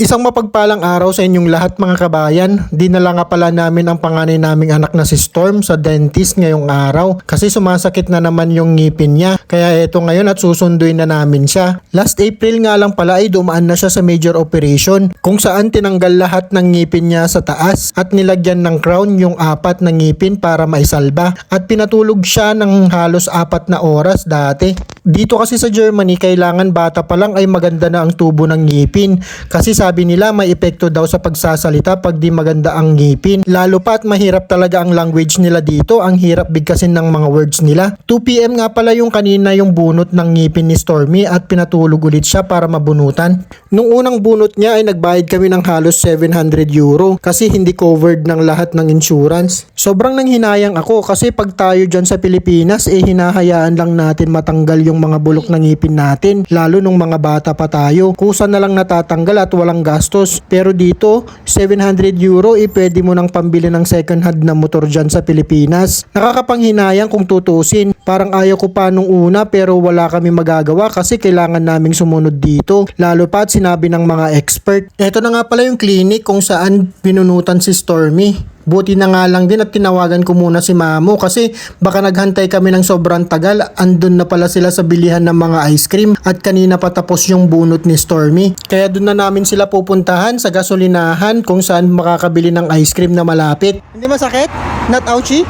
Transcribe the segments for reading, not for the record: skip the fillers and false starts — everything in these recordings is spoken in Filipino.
Isang mapagpalang araw sa inyong lahat mga kabayan. Dinala nga pala namin ang panganay naming anak na si Storm sa dentist ngayong araw kasi sumasakit na naman yung ngipin niya. Kaya eto ngayon at susunduin na namin siya. Last April nga lang pala ay dumaan na siya sa major operation kung saan tinanggal lahat ng ngipin niya sa taas at nilagyan ng crown yung 4 na ngipin para maisalba at pinatulog siya ng halos 4 na oras dati. Dito kasi sa Germany kailangan bata pa lang ay maganda na ang tubo ng ngipin kasi sabi nila may epekto daw sa pagsasalita pag di maganda ang ngipin. Lalo pa at mahirap talaga ang language nila dito, ang hirap bigkasin ng mga words nila. 2 PM nga pala yung kanina yung bunot ng ngipin ni Stormy at pinatulog ulit siya para mabunutan. Nung unang bunot niya ay nagbayad kami ng halos 700 euro kasi hindi covered ng lahat ng insurance. Sobrang nanghinayang ako kasi pag tayo dyan sa Pilipinas hinahayaan lang natin matanggal yung mga bulok ng ngipin natin lalo nung mga bata pa tayo. Kusa na lang natatanggal at walang gastos. Pero dito, 700 euro pwede mo nang pambili ng second hand na motor dyan sa Pilipinas. Nakakapanghinayang kung tutusin. Parang ayaw ko pa nung una pero wala kami magagawa kasi kailangan naming sumunod dito. Lalo pa at sinabi ng mga expert. Ito na nga pala yung clinic kung saan binunutan si Stormy. Buti na nga lang din at tinawagan ko muna si Mamo kasi baka naghantay kami ng sobrang tagal. Andun na pala sila sa bilihan ng mga ice cream at kanina pa tapos yung bunot ni Stormy. Kaya dun na namin sila pupuntahan sa gasolinahan kung saan makakabili ng ice cream na malapit. Hindi masakit? Not ouchie?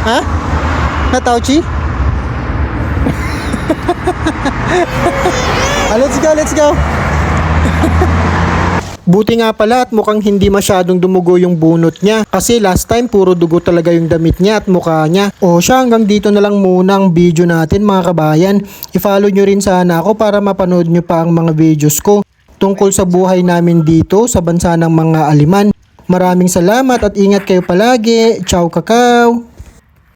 Ha? Not ouchie? Let's go, let's go! Buti nga pala at mukhang hindi masyadong dumugo yung bunot niya kasi last time puro dugo talaga yung damit niya at mukha niya. O siya, hanggang dito na lang muna ang video natin mga kabayan. I-follow nyo rin sana ako para mapanood nyo pa ang mga videos ko tungkol sa buhay namin dito sa bansa ng mga Aliman. Maraming salamat at ingat kayo palagi. Ciao kakao!